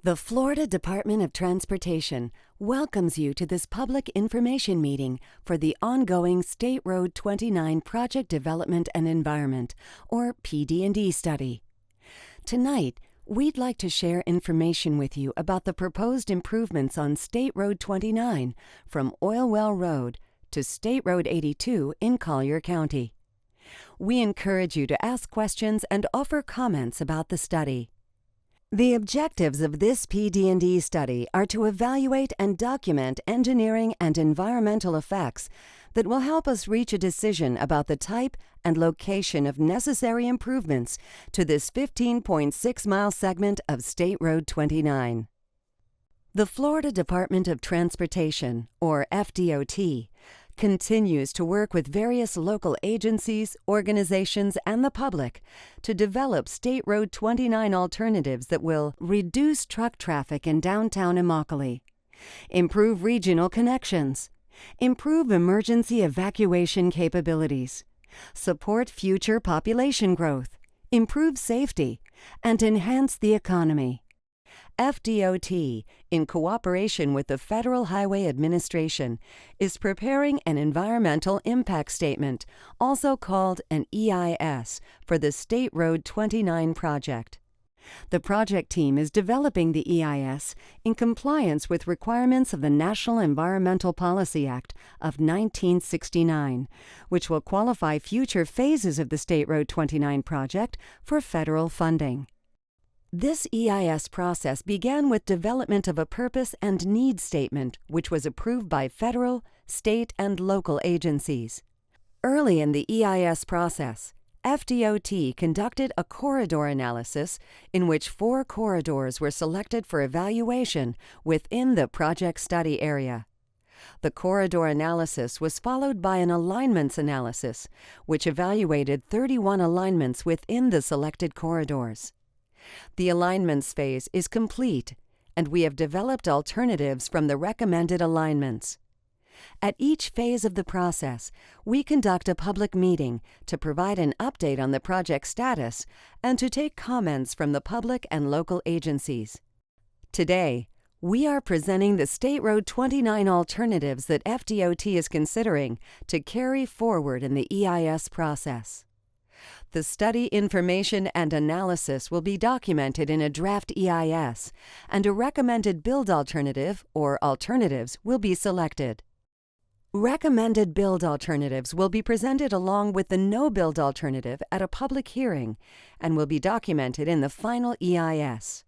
The Florida Department of Transportation welcomes you to this public information meeting for the ongoing State Road 29 Project Development and Environment, or PD&E study. Tonight, we'd like to share information with you about the proposed improvements on State Road 29 from Oil Well Road to State Road 82 in Collier County. We encourage you to ask questions and offer comments about the study. The objectives of this PD&E study are to evaluate and document engineering and environmental effects that will help us reach a decision about the type and location of necessary improvements to this 15.6-mile segment of State Road 29. The Florida Department of Transportation, or FDOT, continues to work with various local agencies, organizations, and the public to develop State Road 29 alternatives that will reduce truck traffic in downtown Immokalee, improve regional connections, improve emergency evacuation capabilities, support future population growth, improve safety, and enhance the economy. FDOT, in cooperation with the Federal Highway Administration, is preparing an Environmental Impact Statement, also called an EIS, for the State Road 29 project. The project team is developing the EIS in compliance with requirements of the National Environmental Policy Act of 1969, which will qualify future phases of the State Road 29 project for federal funding. This EIS process began with development of a purpose and needs statement, which was approved by federal, state, and local agencies. Early in the EIS process, FDOT conducted a corridor analysis in which 4 corridors were selected for evaluation within the project study area. The corridor analysis was followed by an alignments analysis, which evaluated 31 alignments within the selected corridors. The alignments phase is complete, and we have developed alternatives from the recommended alignments. At each phase of the process, we conduct a public meeting to provide an update on the project status and to take comments from the public and local agencies. Today, we are presenting the State Road 29 alternatives that FDOT is considering to carry forward in the EIS process. The study information and analysis will be documented in a draft EIS, and a recommended build alternative or alternatives will be selected. Recommended build alternatives will be presented along with the no-build alternative at a public hearing and will be documented in the final EIS.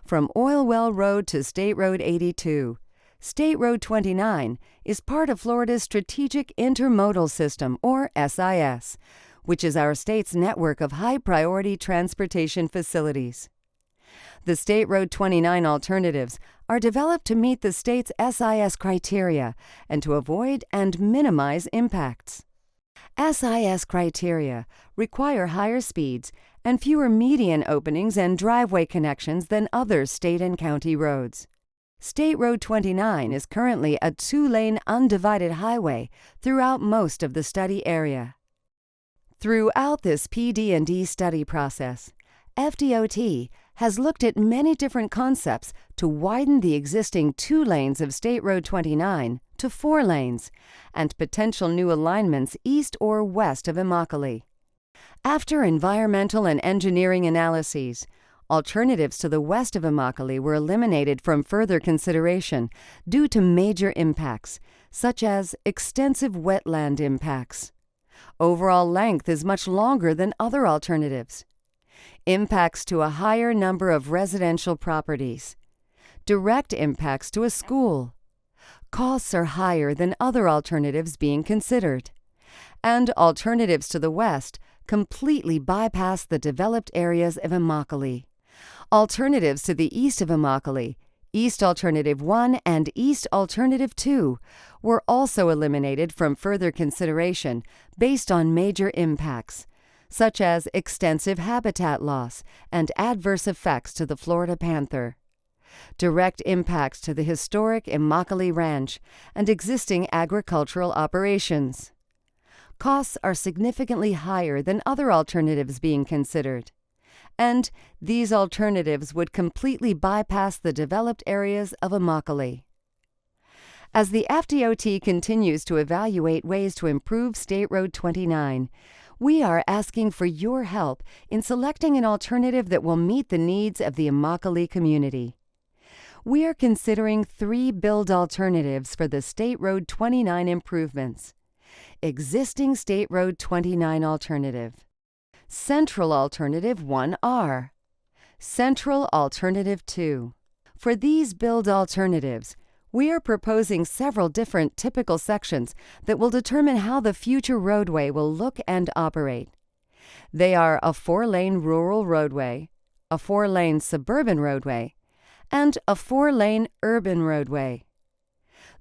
From Oil Well Road to State Road 82, State Road 29 is part of Florida's Strategic Intermodal System, or SIS, which is our state's network of high-priority transportation facilities. The State Road 29 alternatives are developed to meet the state's SIS criteria and to avoid and minimize impacts. SIS criteria require higher speeds and fewer median openings and driveway connections than other state and county roads. State Road 29 is currently a 2-lane undivided highway throughout most of the study area. Throughout this PD&E study process, FDOT has looked at many different concepts to widen the existing 2 lanes of State Road 29 to 4 lanes and potential new alignments east or west of Immokalee. After environmental and engineering analyses, alternatives to the west of Immokalee were eliminated from further consideration due to major impacts, such as extensive wetland impacts. Overall length is much longer than other alternatives. Impacts to a higher number of residential properties. Direct impacts to a school. Costs are higher than other alternatives being considered. And alternatives to the west completely bypass the developed areas of Immokalee. Alternatives to the east of Immokalee, East Alternative 1 and East Alternative 2, were also eliminated from further consideration based on major impacts, such as extensive habitat loss and adverse effects to the Florida panther, direct impacts to the historic Immokalee Ranch and existing agricultural operations. Costs are significantly higher than other alternatives being considered, and these alternatives would completely bypass the developed areas of Immokalee. As the FDOT continues to evaluate ways to improve State Road 29, we are asking for your help in selecting an alternative that will meet the needs of the Immokalee community. We are considering 3 build alternatives for the State Road 29 improvements. Existing State Road 29 alternative. Central Alternative 1R. Central Alternative 2. For these build alternatives, we are proposing several different typical sections that will determine how the future roadway will look and operate. They are a 4-lane rural roadway, a 4-lane suburban roadway, and a 4-lane urban roadway.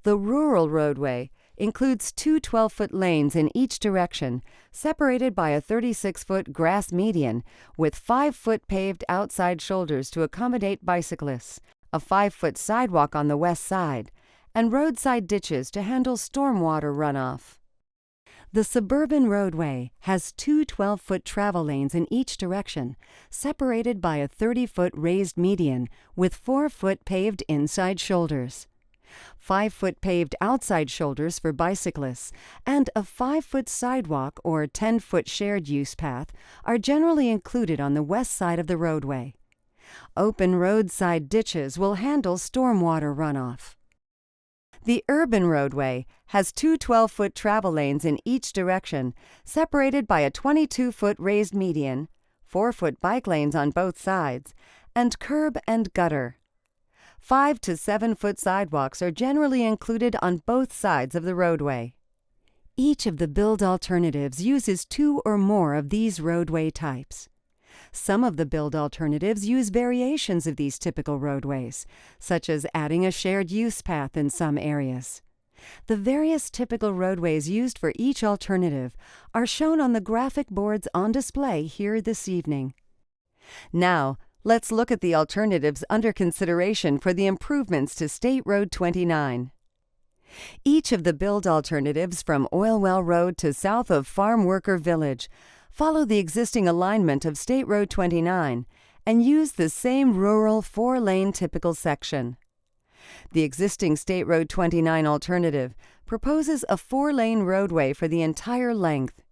The rural roadway includes 2 12-foot lanes in each direction, separated by a 36-foot grass median with 5-foot paved outside shoulders to accommodate bicyclists, a 5-foot sidewalk on the west side, and roadside ditches to handle stormwater runoff. The suburban roadway has 2 12-foot travel lanes in each direction, separated by a 30-foot raised median with 4-foot paved inside shoulders, 5-foot paved outside shoulders for bicyclists, and a 5-foot sidewalk or 10-foot shared use path are generally included on the west side of the roadway. Open roadside ditches will handle stormwater runoff. The urban roadway has 2 12-foot travel lanes in each direction, separated by a 22-foot raised median, 4-foot bike lanes on both sides, and curb and gutter. 5 to 7-foot sidewalks are generally included on both sides of the roadway. Each of the build alternatives uses 2 or more of these roadway types. Some of the build alternatives use variations of these typical roadways, such as adding a shared use path in some areas. The various typical roadways used for each alternative are shown on the graphic boards on display here this evening. Now, let's look at the alternatives under consideration for the improvements to State Road 29. Each of the build alternatives from Oil Well Road to south of Farm Worker Village follow the existing alignment of State Road 29 and use the same rural 4-lane typical section. The existing State Road 29 alternative proposes a 4-lane roadway for the entire length.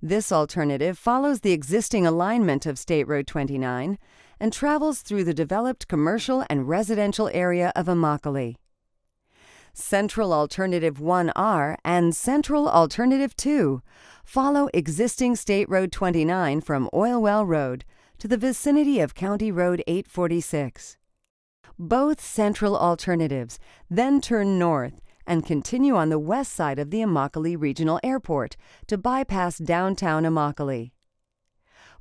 This alternative follows the existing alignment of State Road 29 and travels through the developed commercial and residential area of Immokalee. Central Alternative 1R and Central Alternative 2 follow existing State Road 29 from Oil Well Road to the vicinity of County Road 846. Both central alternatives then turn north and continue on the west side of the Immokalee Regional Airport to bypass downtown Immokalee.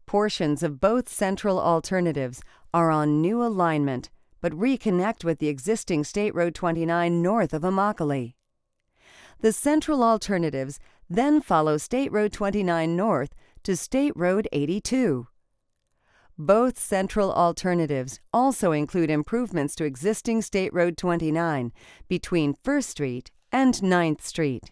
Portions of both central alternatives are on new alignment but reconnect with the existing State Road 29 north of Immokalee. The central alternatives then follow State Road 29 north to State Road 82. Both central alternatives also include improvements to existing State Road 29 between 1st Street and 9th Street.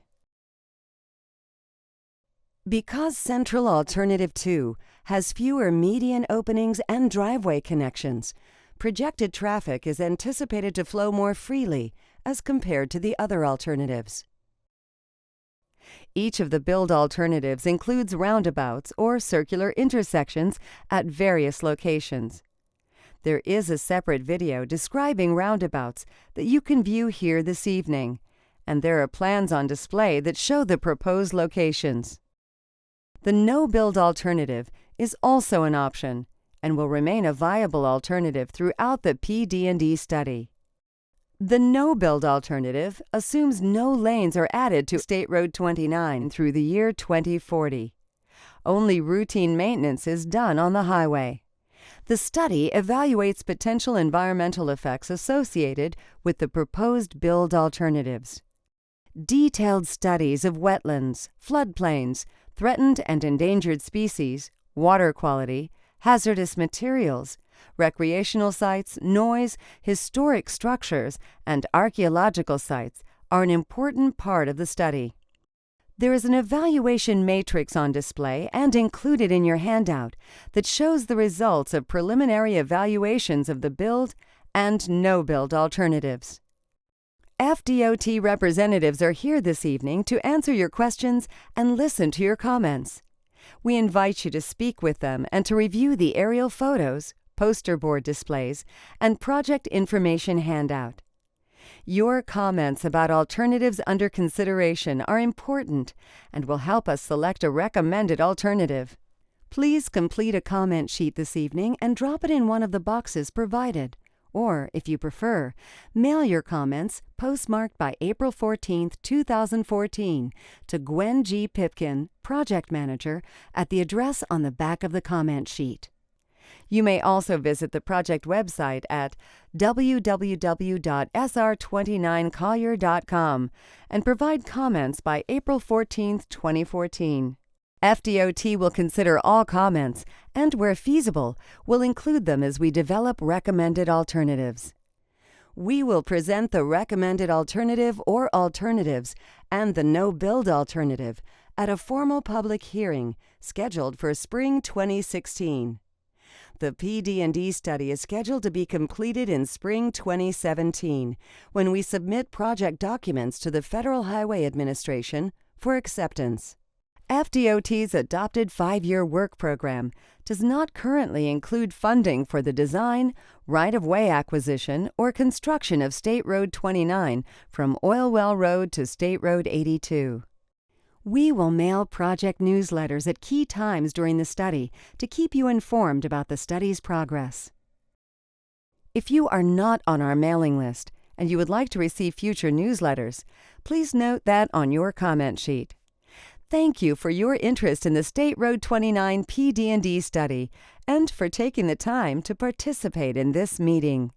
Because Central Alternative 2 has fewer median openings and driveway connections, projected traffic is anticipated to flow more freely as compared to the other alternatives. Each of the build alternatives includes roundabouts or circular intersections at various locations. There is a separate video describing roundabouts that you can view here this evening, and there are plans on display that show the proposed locations. The no-build alternative is also an option and will remain a viable alternative throughout the PD&E study. The no-build alternative assumes no lanes are added to State Road 29 through the year 2040. Only routine maintenance is done on the highway. The study evaluates potential environmental effects associated with the proposed build alternatives. Detailed studies of wetlands, floodplains, threatened and endangered species, water quality, hazardous materials, recreational sites, noise, historic structures, and archaeological sites are an important part of the study. There is an evaluation matrix on display and included in your handout that shows the results of preliminary evaluations of the build and no-build alternatives. FDOT representatives are here this evening to answer your questions and listen to your comments. We invite you to speak with them and to review the aerial photos, poster board displays, and project information handout. Your comments about alternatives under consideration are important and will help us select a recommended alternative. Please complete a comment sheet this evening and drop it in one of the boxes provided. Or, if you prefer, mail your comments postmarked by April 14, 2014 to Gwen G. Pipkin, Project Manager, at the address on the back of the comment sheet. You may also visit the project website at www.sr29collier.com and provide comments by April 14, 2014. FDOT will consider all comments and, where feasible, will include them as we develop recommended alternatives. We will present the recommended alternative or alternatives and the no-build alternative at a formal public hearing scheduled for spring 2016. The PD&E study is scheduled to be completed in spring 2017 when we submit project documents to the Federal Highway Administration for acceptance. FDOT's adopted 5-year work program does not currently include funding for the design, right-of-way acquisition, or construction of State Road 29 from Oil Well Road to State Road 82. We will mail project newsletters at key times during the study to keep you informed about the study's progress. If you are not on our mailing list and you would like to receive future newsletters, please note that on your comment sheet. Thank you for your interest in the State Road 29 PD&E study and for taking the time to participate in this meeting.